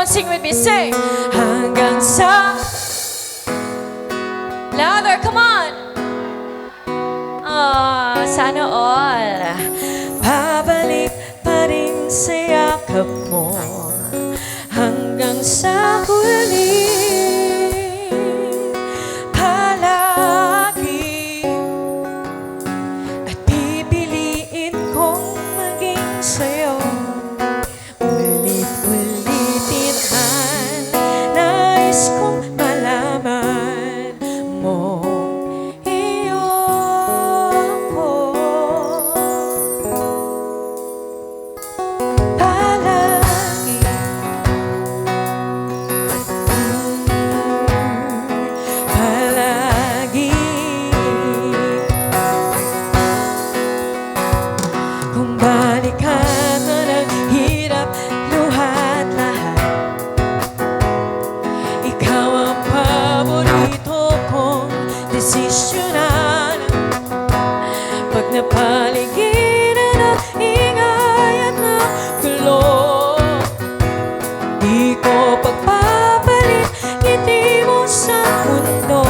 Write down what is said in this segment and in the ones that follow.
on, sing with me, say hanggang sa louder, come on. Sana all. Pabalik pa rin sa yakap mo hanggang sa huli. Palagi at pipiliin kong maging sa'yo. Ulit-ulitin man, nais kong malaman mo. Desisyonan pag napaligiran ng ingay at ng gulo, di ko pagpapalit ngiti mo sa mundo.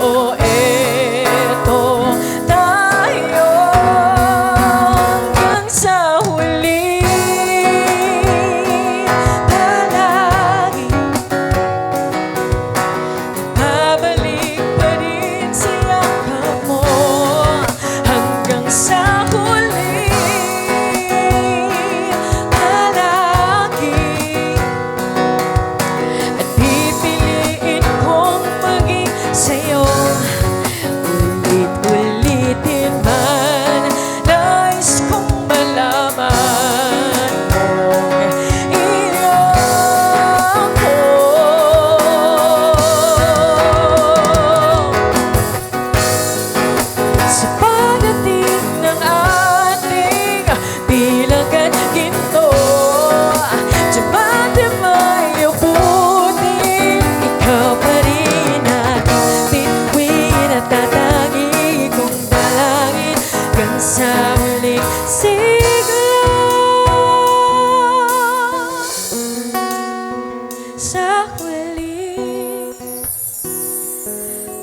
O eto tayo hanggang sa huli. Palagi babalik pa rin sa yakap mo hanggang sa huli. Palagi at pipiliin kong maging sa'yo. Ulit-ulitin man, nais kong malaman mong iyan ko. Sa pagdating ng ating bilang at ginto, diyan may upunin, ikaw pa rin aking bituin at tatangi kong dalangin hanggang sa huling sigla. Sa huli,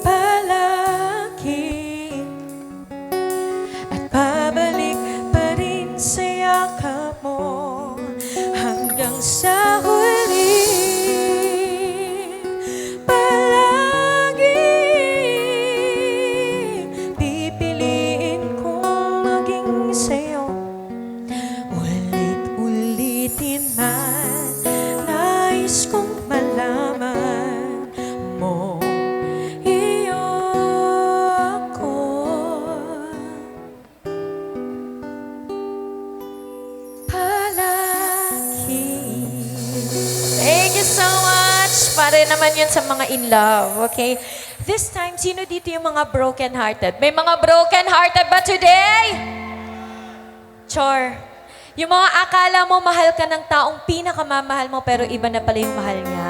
palagi at pabalik pa rin sa yakap mo hanggang sa huli. Palagi pipiliin kong maging sa'yo. Ulit-ulitin man, nais kong malaman mo. Iyo ako. Palagi. Thank you so much. Para naman yun sa mga in love, okay? This time, sino dito yung mga broken-hearted? May mga broken-hearted ba today? Chor. Yung mga akala mo mahal ka ng taong pinakamamahal mo pero iba na pala yung mahal niya.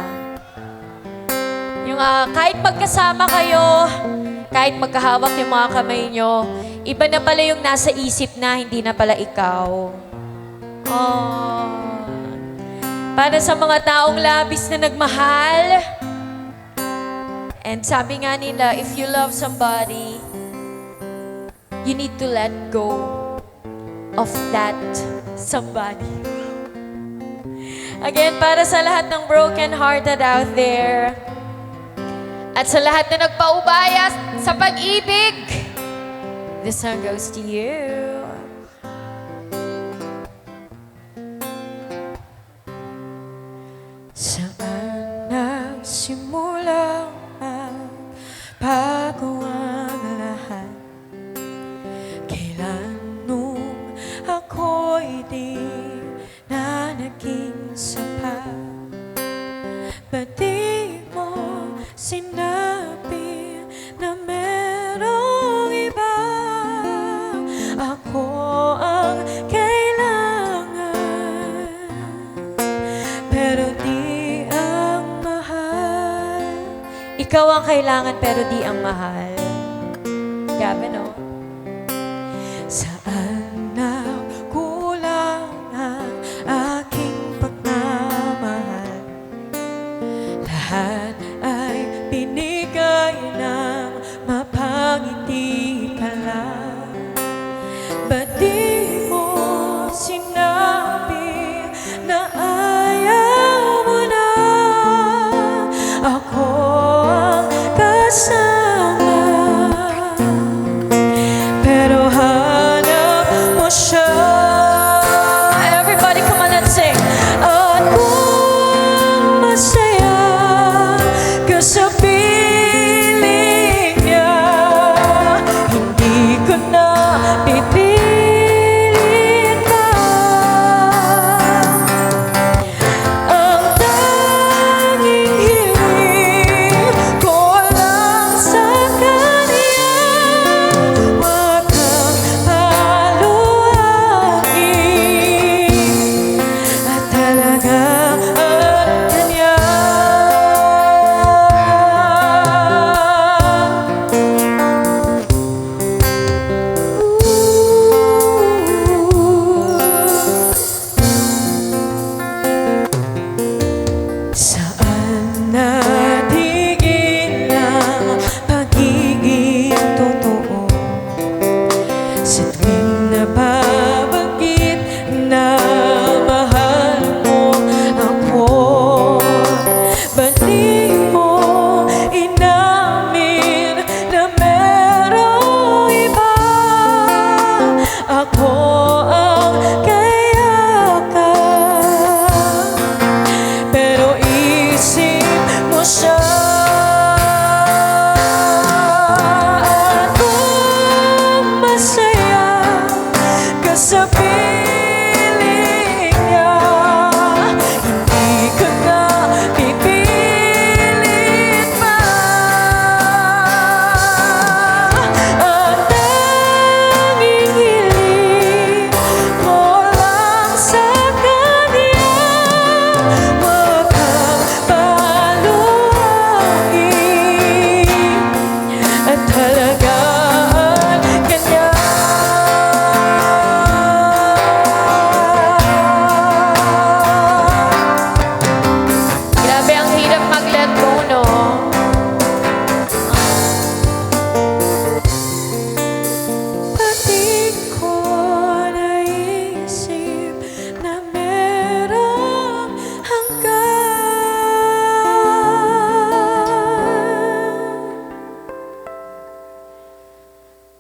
Yung kahit magkasama kayo, kahit magkahawak yung mga kamay nyo, iba na pala yung nasa isip na, hindi na pala ikaw. Oh. Para sa mga taong labis na nagmahal. And sabi nga nila, if you love somebody, you need to let go of that somebody. Again, para sa lahat ng broken-hearted out there, at sa lahat na nagpaubaya sa pag-ibig, this song goes to you. Saan nagsimula ang bago ang lahat? Kailan nung ako'y di na naging sapat? Ba't di mo sinabi na merong iba? Ako ang kailangan, pero di ang mahal. Ikaw ang kailangan, pero di ang mahal. Grabe, no? Saan na kulang ang aking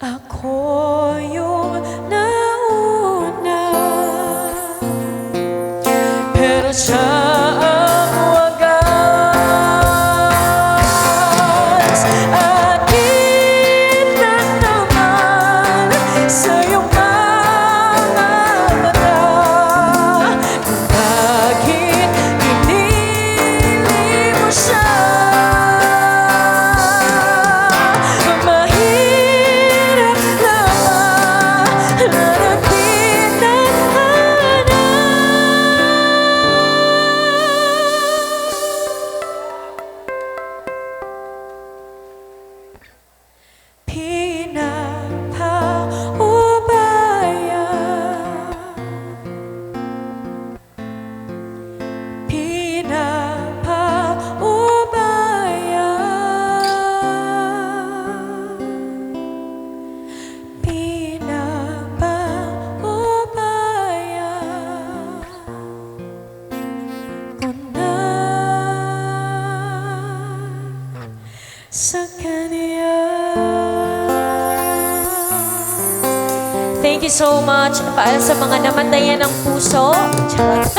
Ako yung nauna, pero siya ang wagas. Akin na naman sa iyong mga mata kung bakit pinili mo siya. Mahirap naman na sa kanya. Thank you so much para sa mga namatayan ng puso. Charot.